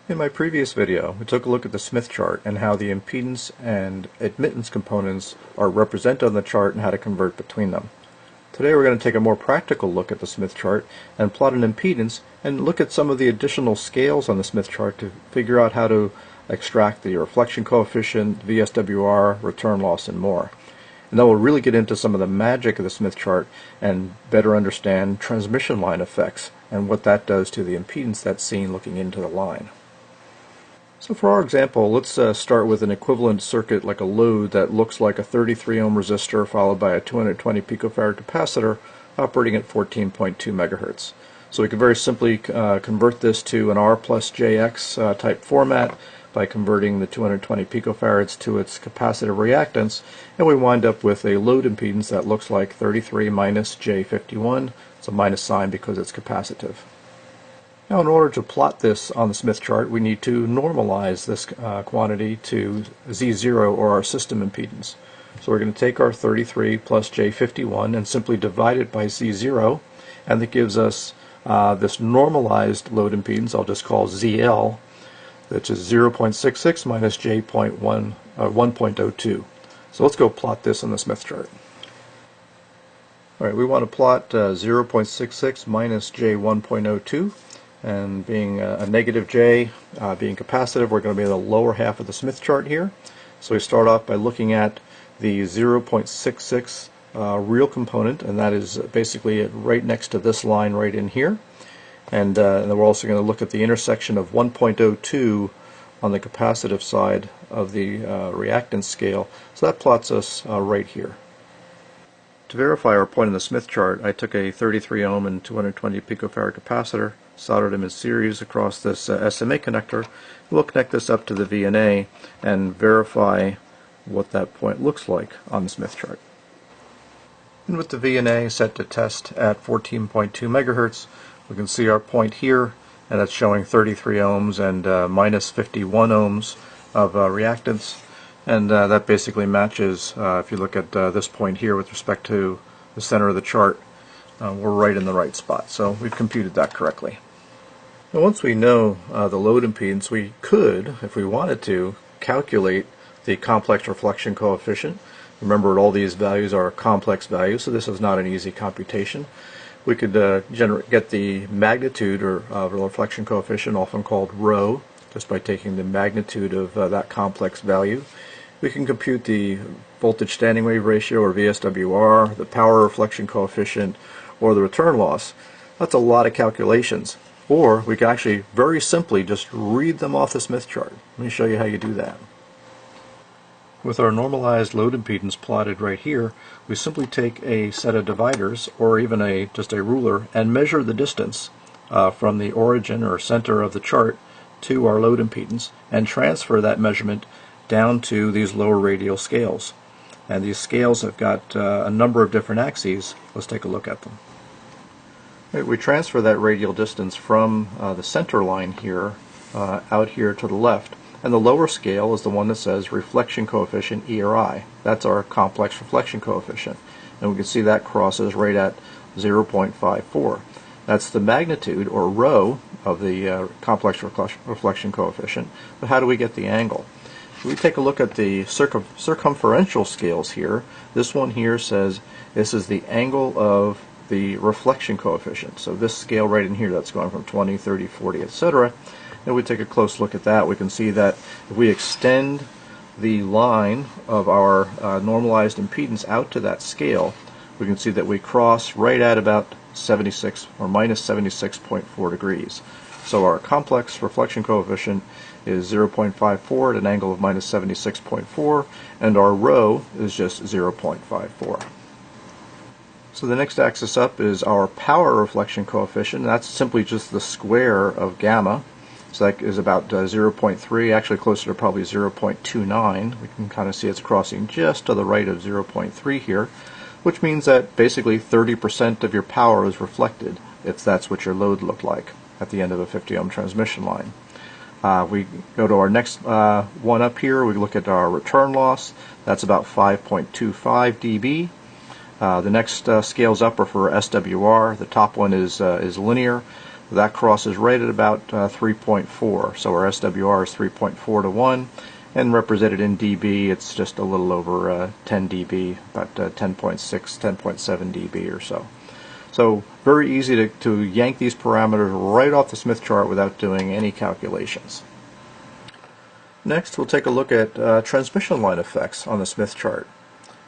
In my previous video, we took a look at the Smith chart and how the impedance and admittance components are represented on the chart and how to convert between them. Today we're going to take a more practical look at the Smith chart and plot an impedance and look at some of the additional scales on the Smith chart to figure out how to extract the reflection coefficient, VSWR, return loss, and more. And then we'll really get into some of the magic of the Smith chart and better understand transmission line effects and what that does to the impedance that's seen looking into the line. So for our example, let's start with an equivalent circuit like a load that looks like a 33 ohm resistor followed by a 220 picofarad capacitor operating at 14.2 megahertz. So we can very simply convert this to an R plus JX type format by converting the 220 picofarads to its capacitive reactance, and we wind up with a load impedance that looks like 33 minus J51. It's a minus sign because it's capacitive. Now, in order to plot this on the Smith chart, we need to normalize this quantity to Z0, or our system impedance. So we're going to take our 33 plus J51 and simply divide it by Z0, and that gives us this normalized load impedance I'll just call ZL, which is 0.66 minus J1.02. So let's go plot this on the Smith chart. Alright, we want to plot 0.66 minus J1.02, and being a negative J, being capacitive, we're going to be in the lower half of the Smith chart here. So we start off by looking at the 0.66 real component, and that is basically right next to this line right in here. And then we're also going to look at the intersection of 1.02 on the capacitive side of the reactance scale. So that plots us right here. To verify our point in the Smith chart, I took a 33 ohm and 220 picofarad capacitor, soldered them in series across this SMA connector. We'll connect this up to the VNA and verify what that point looks like on the Smith chart. And with the VNA set to test at 14.2 megahertz, we can see our point here, and it's showing 33 ohms and minus 51 ohms of reactance. And that basically matches, if you look at this point here with respect to the center of the chart, we're right in the right spot. So we've computed that correctly. Now once we know the load impedance, we could, if we wanted to, calculate the complex reflection coefficient. Remember, all these values are complex values, so this is not an easy computation. We could get the magnitude of a reflection coefficient, often called rho, just by taking the magnitude of that complex value. We can compute the voltage standing wave ratio, or VSWR, the power reflection coefficient, or the return loss. That's a lot of calculations. Or we can actually very simply just read them off the Smith chart. Let me show you how you do that. With our normalized load impedance plotted right here, we simply take a set of dividers, or even just a ruler, and measure the distance from the origin or center of the chart to our load impedance, and transfer that measurement down to these lower radial scales. And these scales have got a number of different axes. Let's take a look at them. Right, we transfer that radial distance from the center line here out here to the left, and the lower scale is the one that says reflection coefficient, E or I. That's our complex reflection coefficient, and we can see that crosses right at 0.54. That's the magnitude, or rho, of the complex reflection coefficient. But how do we get the angle? If we take a look at the circumferential scales here, this one here says this is the angle of the reflection coefficient. So this scale right in here, that's going from 20, 30, 40, etc. And we take a close look at that, we can see that if we extend the line of our normalized impedance out to that scale, we can see that we cross right at about 76 or minus 76.4 degrees. So our complex reflection coefficient is 0.54 at an angle of minus 76.4, and our rho is just 0.54. So the next axis up is our power reflection coefficient. That's simply just the square of gamma. So that is about 0.3, actually closer to probably 0.29. We can kind of see it's crossing just to the right of 0.3 here, which means that basically 30% of your power is reflected, if that's what your load looked like at the end of a 50 ohm transmission line. We go to our next one up here, we look at our return loss. That's about 5.25 dB. The next scales up are for SWR. The top one is linear. that crosses right at about 3.4. So our SWR is 3.4 to 1, and represented in dB, it's just a little over 10 dB, about 10.6, 10.7 dB or so. So very easy to yank these parameters right off the Smith chart without doing any calculations. Next, we'll take a look at transmission line effects on the Smith chart.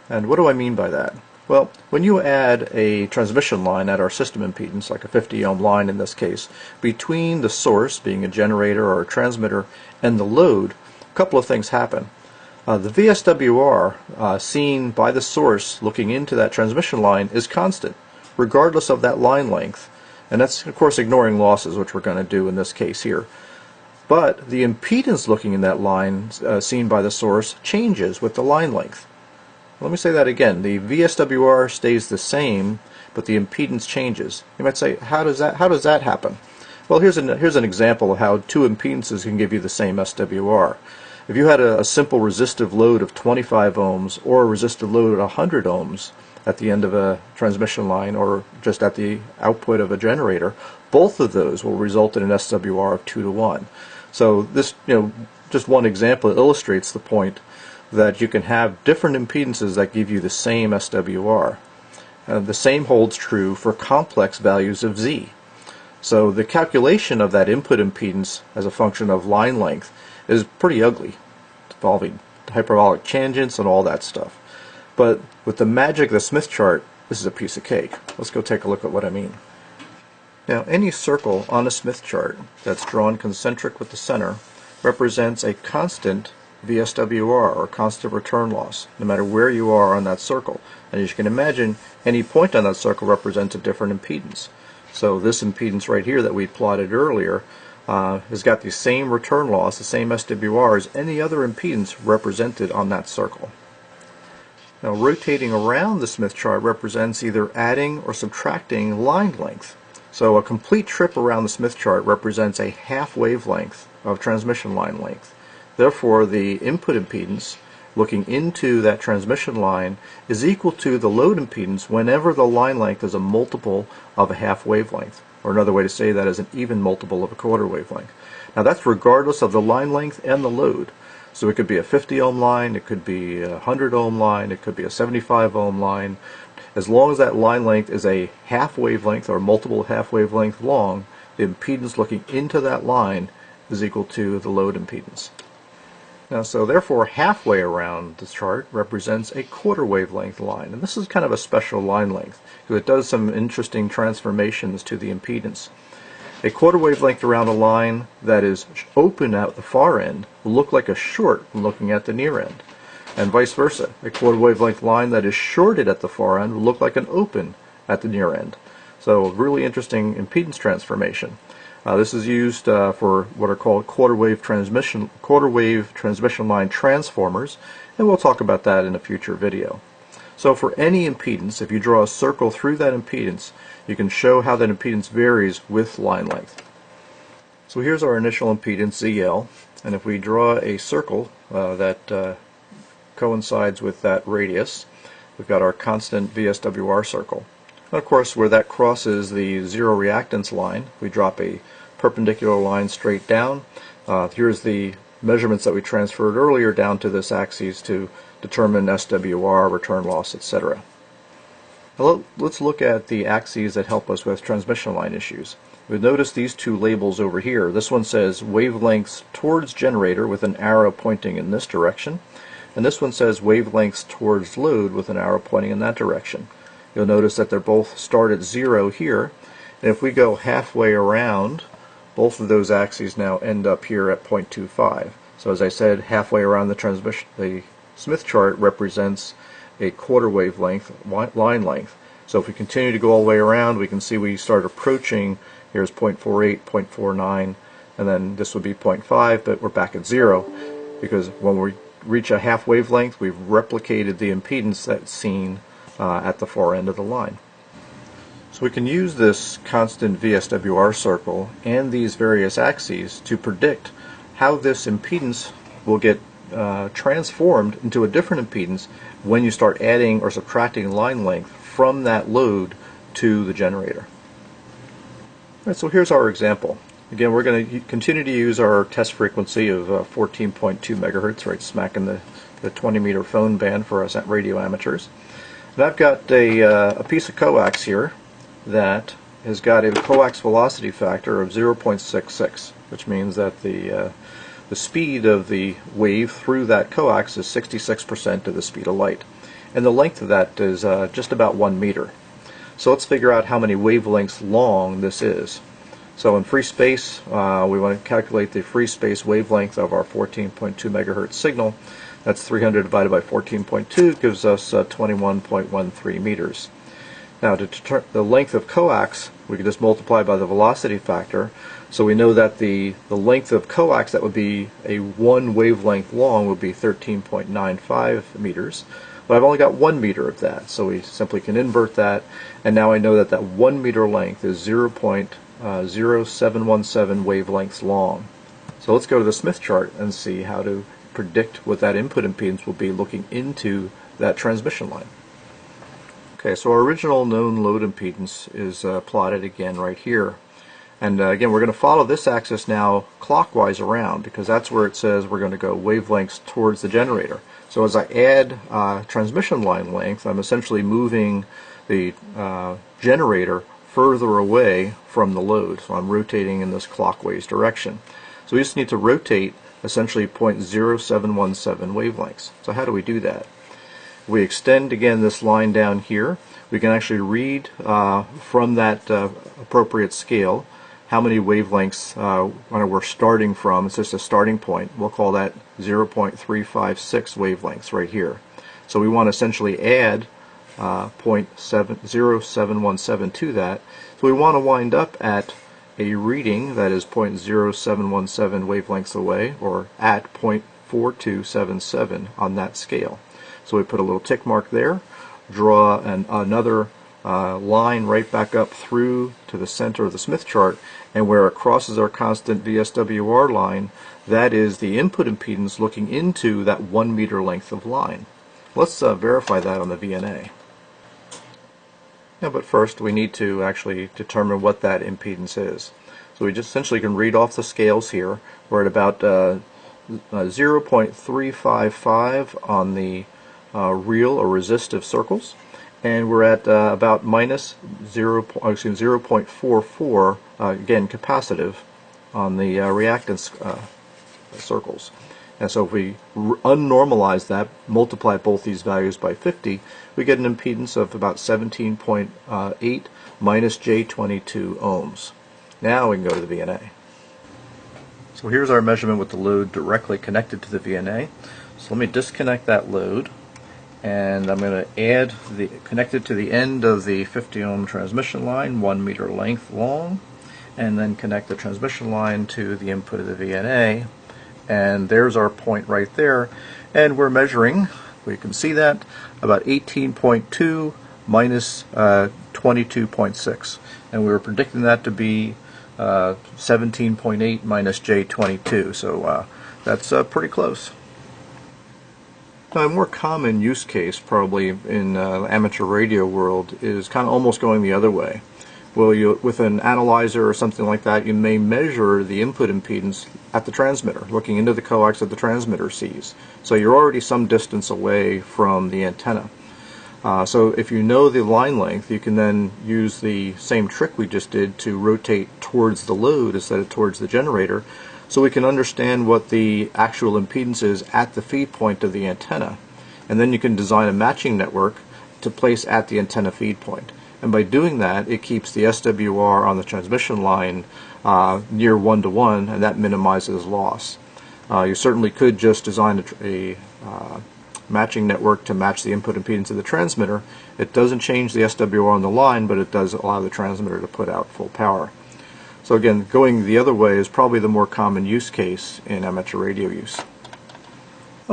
And what do I mean by that? Well, when you add a transmission line at our system impedance, like a 50 ohm line in this case, between the source, being a generator or a transmitter, and the load, a couple of things happen. The VSWR seen by the source looking into that transmission line is constant, regardless of that line length. And that's, of course, ignoring losses, which we're going to do in this case here. But the impedance looking in that line seen by the source changes with the line length. Let me say that again. The VSWR stays the same, but the impedance changes. You might say, how does that happen? Well, here's an example of how two impedances can give you the same SWR. If you had a simple resistive load of 25 ohms or a resistive load of 100 ohms at the end of a transmission line or just at the output of a generator, both of those will result in an SWR of 2 to 1. So this, just one example illustrates the point that you can have different impedances that give you the same SWR. The same holds true for complex values of Z. So the calculation of that input impedance as a function of line length is pretty ugly, involving hyperbolic tangents and all that stuff. But with the magic of the Smith chart, this is a piece of cake. Let's go take a look at what I mean. Now, any circle on a Smith chart that's drawn concentric with the center represents a constant VSWR, or constant return loss, no matter where you are on that circle. And as you can imagine, any point on that circle represents a different impedance. So this impedance right here that we plotted earlier has got the same return loss, the same SWR as any other impedance represented on that circle. Now, rotating around the Smith chart represents either adding or subtracting line length. So a complete trip around the Smith chart represents a half wavelength of transmission line length. Therefore, the input impedance looking into that transmission line is equal to the load impedance whenever the line length is a multiple of a half wavelength. Or another way to say that is an even multiple of a quarter wavelength. Now that's regardless of the line length and the load. So it could be a 50 ohm line, it could be a 100 ohm line, it could be a 75 ohm line. As long as that line length is a half wavelength or multiple half wavelength long, the impedance looking into that line is equal to the load impedance. Now, so therefore, halfway around the chart represents a quarter wavelength line. And this is kind of a special line length because it does some interesting transformations to the impedance. A quarter wavelength around a line that is open at the far end will look like a short when looking at the near end. And vice versa. A quarter wavelength line that is shorted at the far end will look like an open at the near end. So a really interesting impedance transformation. This is used for what are called quarter wave transmission line transformers, and we'll talk about that in a future video. So for any impedance, if you draw a circle through that impedance, you can show how that impedance varies with line length. So here's our initial impedance, ZL, and if we draw a circle that coincides with that radius, we've got our constant VSWR circle. And of course, where that crosses the zero reactance line, we drop a perpendicular line straight down. Here's the measurements that we transferred earlier down to this axis to determine SWR, return loss, etc. Now let's look at the axes that help us with transmission line issues. We've noticed these two labels over here. This one says wavelengths towards generator with an arrow pointing in this direction, and this one says wavelengths towards load with an arrow pointing in that direction. You'll notice that they're both start at 0 here, and if we go halfway around, both of those axes now end up here at 0.25. So as I said, halfway around the Smith chart represents a quarter wavelength line length. So if we continue to go all the way around, we can see we start approaching, here's 0.48, 0.49, and then this would be 0.5, but we're back at 0, because when we reach a half wavelength, we've replicated the impedance that's seen at the far end of the line. So we can use this constant VSWR circle and these various axes to predict how this impedance will get transformed into a different impedance when you start adding or subtracting line length from that load to the generator. Alright, so here's our example. Again, we're going to continue to use our test frequency of 14.2 megahertz, right smack in the 20-meter phone band for us radio amateurs. And I've got a piece of coax here that has got a coax velocity factor of 0.66, which means that the speed of the wave through that coax is 66% of the speed of light. And the length of that is just about 1 meter. So let's figure out how many wavelengths long this is. So in free space, we want to calculate the free space wavelength of our 14.2 megahertz signal. That's 300 divided by 14.2 gives us 21.13 meters. Now to determine the length of coax, we can just multiply by the velocity factor. So we know that the length of coax that would be a 1 wavelength long would be 13.95 meters. But I've only got 1 meter of that, so we simply can invert that, and now I know that that 1 meter length is 0.0717 wavelengths long. So let's go to the Smith chart and see how to predict what that input impedance will be looking into that transmission line. Okay, so our original known load impedance is plotted again right here. And again, we're going to follow this axis now clockwise around, because that's where it says we're going to go wavelengths towards the generator. So as I add transmission line length, I'm essentially moving the generator further away from the load. So I'm rotating in this clockwise direction. So we just need to rotate essentially 0.0717 wavelengths. So how do we do that? We extend again this line down here. We can actually read from that appropriate scale how many wavelengths we're starting from. It's just a starting point. We'll call that 0.356 wavelengths right here. So we want to essentially add 0.0717 to that. So we want to wind up at a reading that is 0.0717 wavelengths away, or at 0.4277 on that scale. So we put a little tick mark there, draw another line right back up through to the center of the Smith chart, and where it crosses our constant VSWR line, that is the input impedance looking into that 1 meter length of line. Let's verify that on the VNA. Yeah, but first we need to actually determine what that impedance is. So we just essentially can read off the scales here. We're at about 0.355 on the real or resistive circles, and we're at about minus 0.44 again capacitive on the reactance circles. And so if we unnormalize that, multiply both these values by 50, we get an impedance of about 17.8 minus J22 ohms. Now we can go to the VNA. So here's our measurement with the load directly connected to the VNA. So let me disconnect that load, and I'm going to add connect it to the end of the 50 ohm transmission line, 1 meter length long, and then connect the transmission line to the input of the VNA. And there's our point right there, and we're measuring, we can see that, about 18.2 minus 22.6, and we were predicting that to be 17.8 minus J22, so that's pretty close. Now, a more common use case probably in amateur radio world is kind of almost going the other way. Well, with an analyzer or something like that, you may measure the input impedance at the transmitter, looking into the coax that the transmitter sees. So you're already some distance away from the antenna. So if you know the line length, you can then use the same trick we just did to rotate towards the load instead of towards the generator, so we can understand what the actual impedance is at the feed point of the antenna. And then you can design a matching network to place at the antenna feed point. And by doing that, it keeps the SWR on the transmission line near 1-to-1, and that minimizes loss. You certainly could just design a matching network to match the input impedance of the transmitter. It doesn't change the SWR on the line, but it does allow the transmitter to put out full power. So again, going the other way is probably the more common use case in amateur radio use.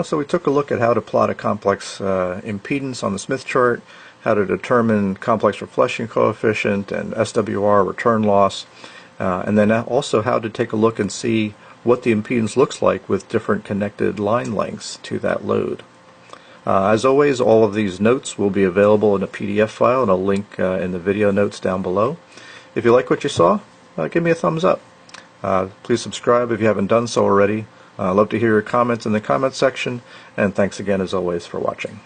So we took a look at how to plot a complex impedance on the Smith chart, how to determine complex reflection coefficient and SWR return loss, and then also how to take a look and see what the impedance looks like with different connected line lengths to that load. As always, all of these notes will be available in a PDF file, and a link in the video notes down below. If you like what you saw, give me a thumbs up. Please subscribe if you haven't done so already. I'd love to hear your comments in the comments section, and thanks again as always for watching.